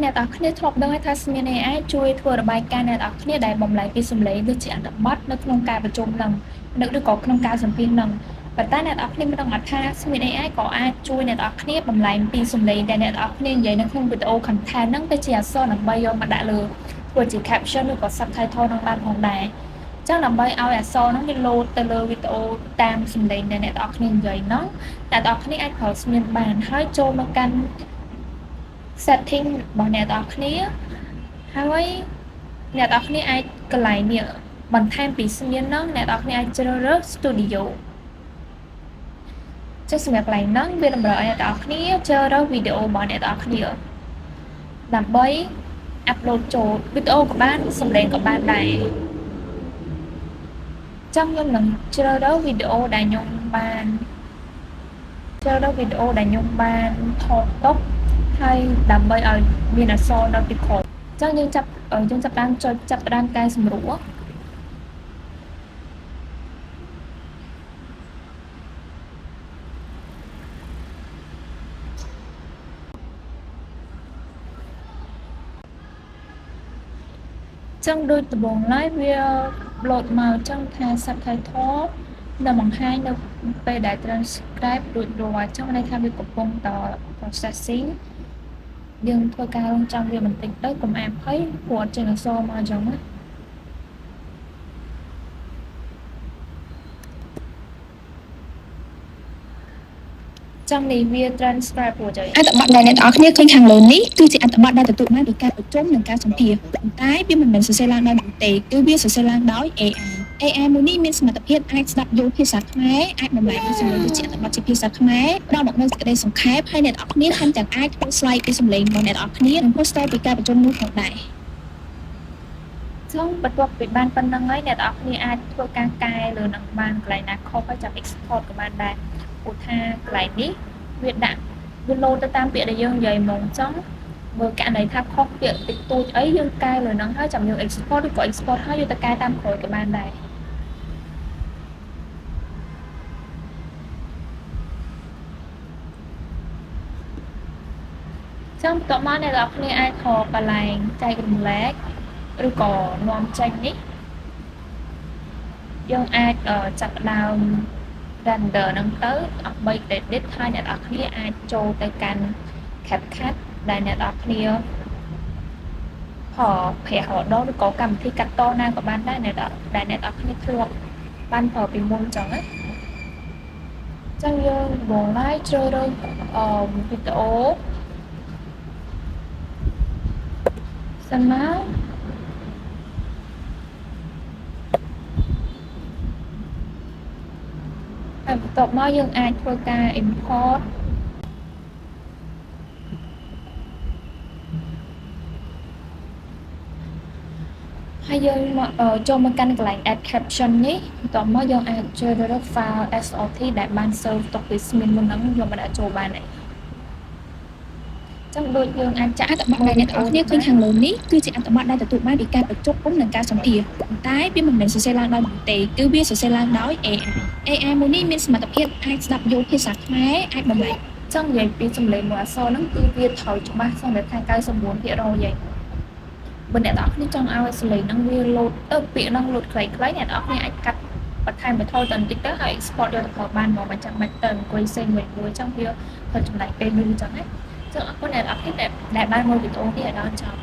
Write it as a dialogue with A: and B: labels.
A: អ្នកទាំងអស់គ្នាធ្លាប់ដឹងហើយថាស្មាន AI ជួយធ្វើរបាយការណ៍អ្នកទាំងអស់គ្នាដែលបំលែងពីសំឡេងដូចជាអត្ថបទនៅក្នុងការប្រជុំនឹងឬក៏ក្នុងការសម្ភាសន៍នឹងប៉ុន្តែអ្នកទាំងអស់គ្នាមិនដឹងថាស្មាន AI ក៏អាចជួយអ្នកទាំងអស់គ្នាបំលែងពីសំឡេងដែលអ្នកទាំងអស់គ្នានិយាយនៅក្នុងវីដេអូ content ហ្នឹងទៅជាអក្សរដើម្បីយកមកដាក់លើធ្វើជា caption ឬក៏ subtitle នឹងបានផងដែរចឹងដើម្បីឲ្យអក្សរហ្នឹងវាលោតទៅលើវីដេអូតាមសំឡេងដែលអ្នកទាំងអស់គ្នានិយាយហ្នឹងអ្នកទាំងអស់គ្នាអាចប្រើស្មានបានហើយចូលមកកាន់ setting របស់អ្នកទាំងអស់គ្នាហើយអ្នកទាំងអស់គ្នាអាចកន្លែងនេះបន្ថែមពីស្មានហ្នឹងអ្នកទាំងអស់គ្នាអាចជ្រើសរើស studio ចឹងសម្រាប់កន្លែងហ្នឹងវាតម្រូវឲ្យអ្នកទាំងអស់គ្នាជ្រើសរើសវីដេអូរបស់អ្នកទាំងអស់គ្នាដើម្បី upload ចូលវីដេអូក៏បានសំឡេងក៏បានដែរចឹងខ្ញុំនឹងជ្រើសរើសវីដេអូដែលខ្ញុំបានជ្រើសរើសវីដេអូដែលខ្ញុំបានថតទុកហើយដើម្បីឲ្យមានអក្សរនៅពីក្រោយចឹងយើងចាប់ផ្ដើមកែសម្រួលចឹងដូចដំបូងឡើយវា load មកចឹងថា subtitle នៅបង្ហាញនៅពេលដែល transcribe រួចរាល់ចឹងន័យថាវាកំពុងត processing យើងធ្វើការរងចាំវាបន្តិចទៅកុំអានភ័យព្រោះអត់ចេញអក្សរមកចឹងណាចឹងនេះវា transcribe រួចហើយអត្ថបទដែលអ្នកទាំងអស់គ្នាឃើញខាងលើនេះគឺជាអត្ថបទដែលទទួលបានពីការប្រជុំនិងការសម្ភាសន៍ប៉ុន្តែវាមិនមែនសរសេរឡើងដោយមនុស្សទេគឺវាសរសេរឡើងដោយ AI AI មួយនេះមានសមត្ថភាពអាចស្ដាប់យល់ភាសាខ្មែរអាចបំលែងពីសំឡេងទៅជាអត្ថបទជាភាសាខ្មែរផ្ដល់មកនូវសេចក្តីសង្ខេបហើយអ្នកទាំងអស់គ្នាថែមទាំងអាចធ្វើ slide ពីសំឡេងរបស់អ្នកទាំងអស់គ្នានិង poster ពីការប្រជុំនោះផងដែរចឹងបន្ទាប់ពីបានប៉ុណ្្នឹងហើយអ្នកទាំងអស់គ្នាអាចធ្វើការកែលើនឹងបានកន្លែងណាខុសហើយចាំ export ក៏បានដែរឧទាហរណ៍កន្លែងនេះវាដាក់វា load ទៅតាមពាក្យដែលយើងនិយាយហ្មងចឹងបើករណីថាខុសពាក្យតិចតួចអីយើងកែលើនឹងហើយចាំយើង export ឬក៏ export ហើយយកទៅកែតាមក្រោយក៏បានដែរចឹងបន្ទាប់មកអ្នកទាំងអស់គ្នាអាចខកកន្លែងចែករំលែកឬក៏នាំចេញនេះយើងអាចចាប់ផ្ដើម render ហ្នឹងទៅដើម្បី edit ហើយអ្នកទាំងអស់គ្នាអាចចូលទៅកាន់ CapCut ដែលអ្នកទាំងអស់គ្នាប្រាក់រដូវឬក៏កម្មវិធីកាត់តណាក៏បានដែរដែលអ្នកទាំងអស់គ្នាធ្លាប់បានប្រើពីមុនចឹងណាចឹងយើងដំបូងឡើយជ្រើសរើសវីដេអូសិនមកហើយបន្ទាប់មកយើងអាចធ្វើការ import ហើយយើងមកចូលមកកាន់កន្លែង add caption នេះបន្ទាប់មកយើងអាចជ្រើសរើស file SRT ដែលបាន save ទុកពីស្មានមុនហ្នឹងយកមកដាក់ចូលបានហើយចឹងដូចយើងអាចចាក់អត្ថបទដែលអ្នកទាំងអស់គ្នាឃើញខាងលើនេះគឺជាអត្ថបទដែលទទួលបានពីការប្រជុំនិងការសម្ភាសន៍ប៉ុន្តែវាមិនមែនសរសេរឡើងដោយមនុស្សទេគឺវាសរសេរឡើងដោយ AI AI មួយនេះមានសមត្ថភាពអាចស្ដាប់យល់ភាសាខ្មែរអាចបំលែងចឹងនិយាយពីសំឡេងមួយអក្សរហ្នឹងគឺវាត្រូវច្បាស់សម្រាប់ថា 99% ហើយបើអ្នកទាំងអស់គ្នាចង់ឲ្យសំឡេងហ្នឹងវាលោតទៅពាក្យហ្នឹងលោតខ្លីៗអ្នកទាំងអស់គ្នាអាចកាត់បន្ថែមបន្ថយទៅបន្តិចទៅហើយ export យកទៅប្រើបានមកមិនចាំបាច់ទៅអង្គុយសេងមួយចឹងវាធ្វើចំណេញពេលយូរចឹងណាចឹងអរគុណអ្នកទាំងអស់គ្នាដែលបានមើលវីដេអូនេះឲ្យដល់ចប់